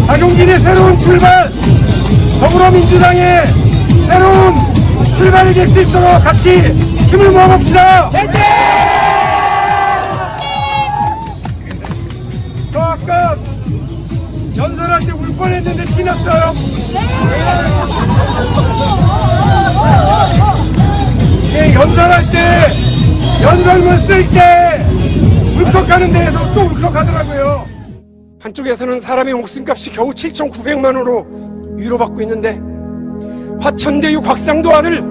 박용진의 새로운 출발, 더불어민주당의 새로운 출발이 될 수 있도록 같이 힘을 모아봅시다. 저 아까 연설할 때 울 뻔했는데 티났어요. 예, 연설할 때, 연설문 쓸 때 울컥하는 데에서 또 울컥하더라고요. 한쪽에서는 사람의 목숨값이 겨우 7,900만 원으로 위로받고 있는데 화천대유 곽상도 아들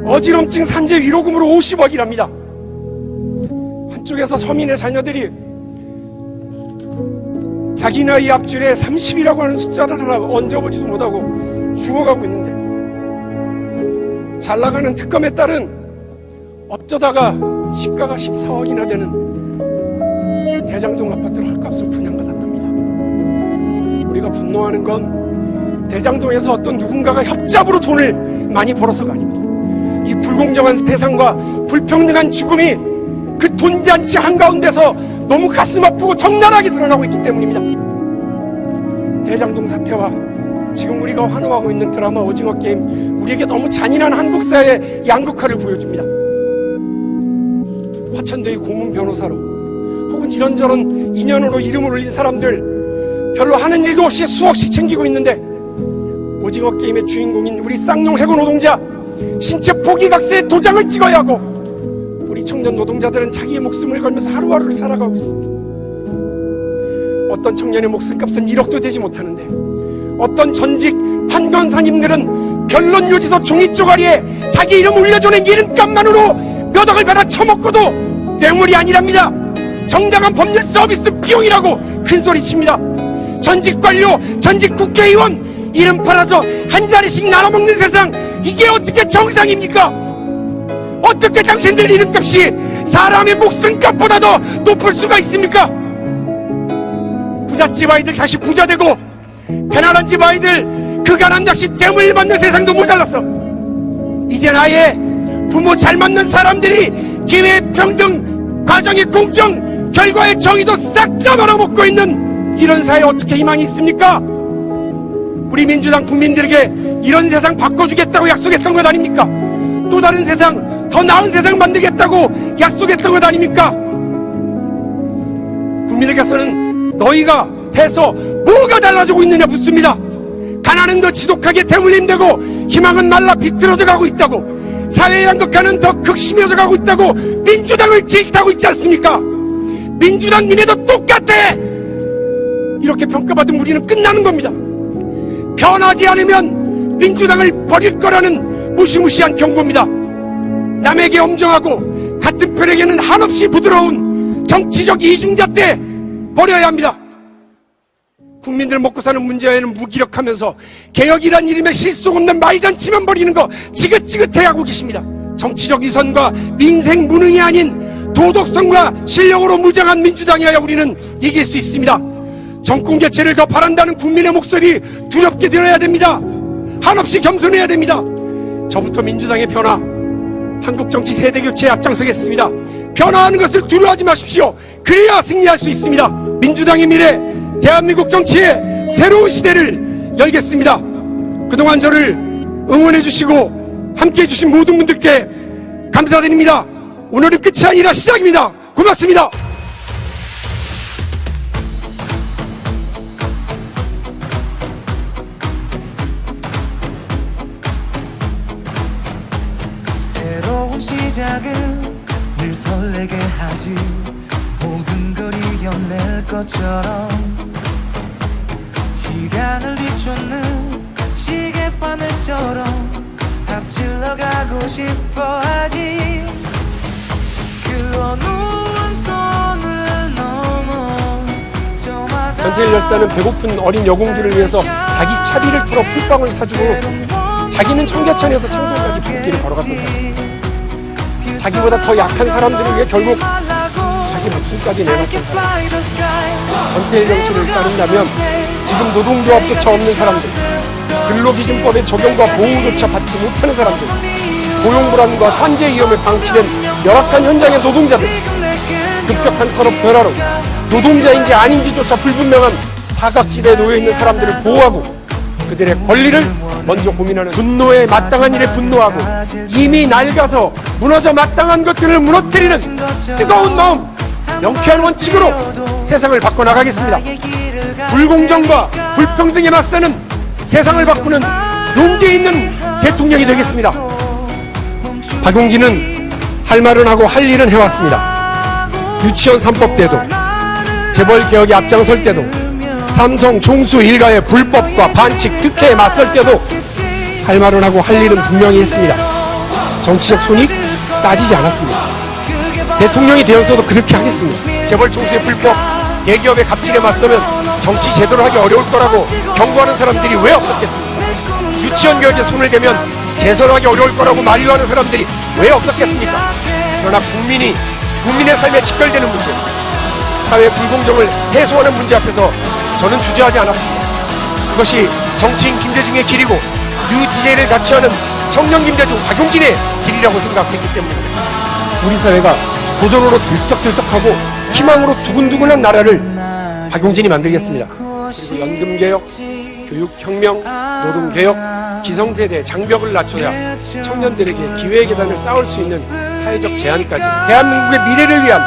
어지럼증 산재 위로금으로 50억이랍니다. 한쪽에서 서민의 자녀들이 자기 나이 앞줄에 30이라고 하는 숫자를 하나 얹어보지도 못하고 죽어가고 있는데, 잘나가는 특검의 딸은 어쩌다가 시가가 14억이나 되는 대장동 아파트를 헐값으로 분양받았답니다. 우리가 분노하는 건 대장동에서 어떤 누군가가 협잡으로 돈을 많이 벌어서가 아닙니다. 이 불공정한 세상과 불평등한 죽음이 그 돈잔치 한가운데서 너무 가슴 아프고 적나라하게 드러나고 있기 때문입니다. 대장동 사태와 지금 우리가 환호하고 있는 드라마 오징어 게임, 우리에게 너무 잔인한 한국 사회의 양극화를 보여줍니다. 화천대유 고문 변호사로 혹은 이런저런 인연으로 이름을 올린 사람들 별로 하는 일도 없이 수억씩 챙기고 있는데, 오징어 게임의 주인공인 우리 쌍용 해고 노동자 신체 포기각서에 도장을 찍어야 하고, 우리 청년 노동자들은 자기의 목숨을 걸면서 하루하루를 살아가고 있습니다. 어떤 청년의 목숨값은 1억도 되지 못하는데, 어떤 전직 판검사님들은 변론 요지서 종이 쪼가리에 자기 이름 올려주는 이름값만으로 몇 억을 받아 처먹고도 뇌물이 아니랍니다. 정당한 법률 서비스 비용이라고 큰소리칩니다. 전직 관료, 전직 국회의원 이름 팔아서 한 자리씩 나눠먹는 세상, 이게 어떻게 정상입니까? 어떻게 당신들 이름값이 사람의 목숨값보다 더 높을 수가 있습니까? 부잣집 아이들 다시 부자되고 가난한 집 아이들 그가난 다시 뇌물 맞는 세상도 모자랐어. 이젠 아예 부모 잘 맞는 사람들이 기회 평등 과정의 공정 결과의 정의도 싹 다 말아먹고 있는 이런 사회에 어떻게 희망이 있습니까? 우리 민주당 국민들에게 이런 세상 바꿔주겠다고 약속했던 것 아닙니까? 또 다른 세상, 더 나은 세상 만들겠다고 약속했던 것 아닙니까? 국민에게서는 너희가 해서 뭐가 달라지고 있느냐 묻습니다. 가난은 더 지독하게 대물림되고 희망은 말라 비틀어져 가고 있다고, 사회의 양극화는 더 극심해져 가고 있다고 민주당을 질타하고 있지 않습니까? 민주당 니네도 똑같아! 이렇게 평가받은 우리는 끝나는 겁니다. 변하지 않으면 민주당을 버릴 거라는 무시무시한 경고입니다. 남에게 엄정하고 같은 편에게는 한없이 부드러운 정치적 이중자 때 버려야 합니다. 국민들 먹고 사는 문제에는 무기력하면서 개혁이란 이름의 실속 없는 말잔치만 벌이는 거 지긋지긋해하고 계십니다. 정치적 위선과 민생 무능이 아닌 도덕성과 실력으로 무장한 민주당이어야 우리는 이길 수 있습니다. 정권 교체를 더 바란다는 국민의 목소리 두렵게 들어야 됩니다. 한없이 겸손해야 됩니다. 저부터 민주당의 변화, 한국 정치 세대 교체에 앞장서겠습니다. 변화하는 것을 두려워하지 마십시오. 그래야 승리할 수 있습니다. 민주당의 미래, 대한민국 정치의 새로운 시대를 열겠습니다. 그동안 저를 응원해 주시고 함께해 주신 모든 분들께 감사드립니다. 오늘은 끝이 아니라 시작입니다. 고맙습니다. 새로운 시작은 늘 설레게 하지. 모든 걸 이겨낼 것처럼 시간을 뒤쫓는 시계바늘처럼 앞질러 가고 싶어 하지. 그 어느 선을 넘어 저마다 전태일 열사는 배고픈 어린 여공들을 위해서 자기 차비를 털어 풀빵을 사주고 자기는 청계천에서 창동까지 불길을 걸어갔던 사람, 자기보다 더 약한 사람들을 위해 결국 자기 목숨까지 내놨던 사람. 전태일 정신을 따른다면 지금 노동조합조차 없는 사람들, 근로기준법의 적용과 보호조차 받지 못하는 사람들, 고용불안과 산재 위험에 방치된 열악한 현장의 노동자들, 급격한 산업 변화로 노동자인지 아닌지조차 불분명한 사각지대에 놓여있는 사람들을 보호하고 그들의 권리를 먼저 고민하는 분노에 마땅한 일에 분노하고 이미 낡아서 무너져 마땅한 것들을 무너뜨리는 뜨거운 마음, 명쾌한 원칙으로 세상을 바꿔나가겠습니다. 불공정과 불평등에 맞서는 세상을 바꾸는 용기 있는 대통령이 되겠습니다. 박용진은 할 말은 하고 할 일은 해왔습니다. 유치원 3법 때도, 재벌개혁에 앞장설 때도, 삼성 종수 일가의 불법과 반칙, 특혜에 맞설 때도 할 말은 하고 할 일은 분명히 했습니다. 정치적 손익 따지지 않았습니다. 대통령이 되어서도 그렇게 하겠습니다. 재벌 총수의 불법, 대기업의 갑질에 맞서면 정치 제대로 하기 어려울 거라고 경고하는 사람들이 왜 없었겠습니까? 유치원 교육에 손을 대면 재선하기 어려울 거라고 만류하는 사람들이 왜 없었겠습니까? 그러나 국민의 삶에 직결되는 문제, 사회 불공정을 해소하는 문제 앞에서 저는 주저하지 않았습니다. 그것이 정치인 김대중의 길이고 뉴 DJ를 자처하는 청년 김대중 박용진의 길이라고 생각했기 때문입니다. 우리 사회가 도전으로 들썩들썩하고 희망으로 두근두근한 나라를 박용진이 만들겠습니다. 그리고 연금개혁, 교육혁명, 노동개혁, 기성세대 장벽을 낮춰야 청년들에게 기회의 계단을 쌓을 수 있는 사회적 제한까지 대한민국의 미래를 위한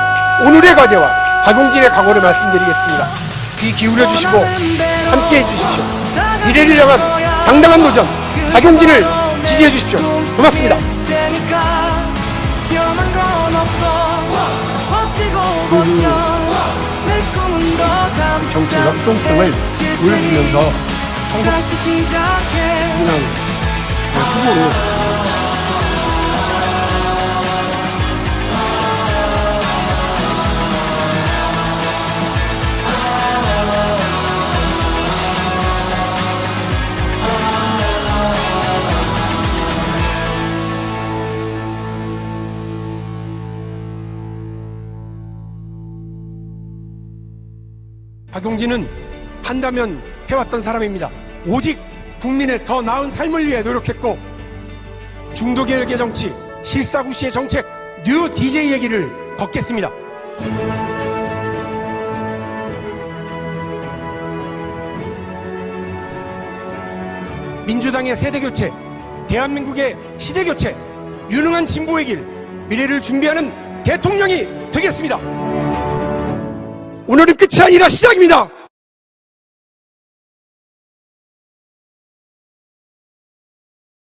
오늘의 과제와 박용진의 각오를 말씀드리겠습니다. 귀 기울여 주시고 함께해 주십시오. 미래를 향한 당당한 도전 박용진을 지지해 주십시오. 고맙습니다. 정치 역동성을 보여주면서 한국 그냥 후보로 박용진은 한다면 해왔던 사람입니다. 오직 국민의 더 나은 삶을 위해 노력했고 중도개혁의 정치, 실사구시의 정책, 뉴 DJ 얘기를 걷겠습니다. 민주당의 세대교체, 대한민국의 시대교체, 유능한 진보의 길, 미래를 준비하는 대통령이 되겠습니다. 오늘은 끝이 아니라 시작입니다.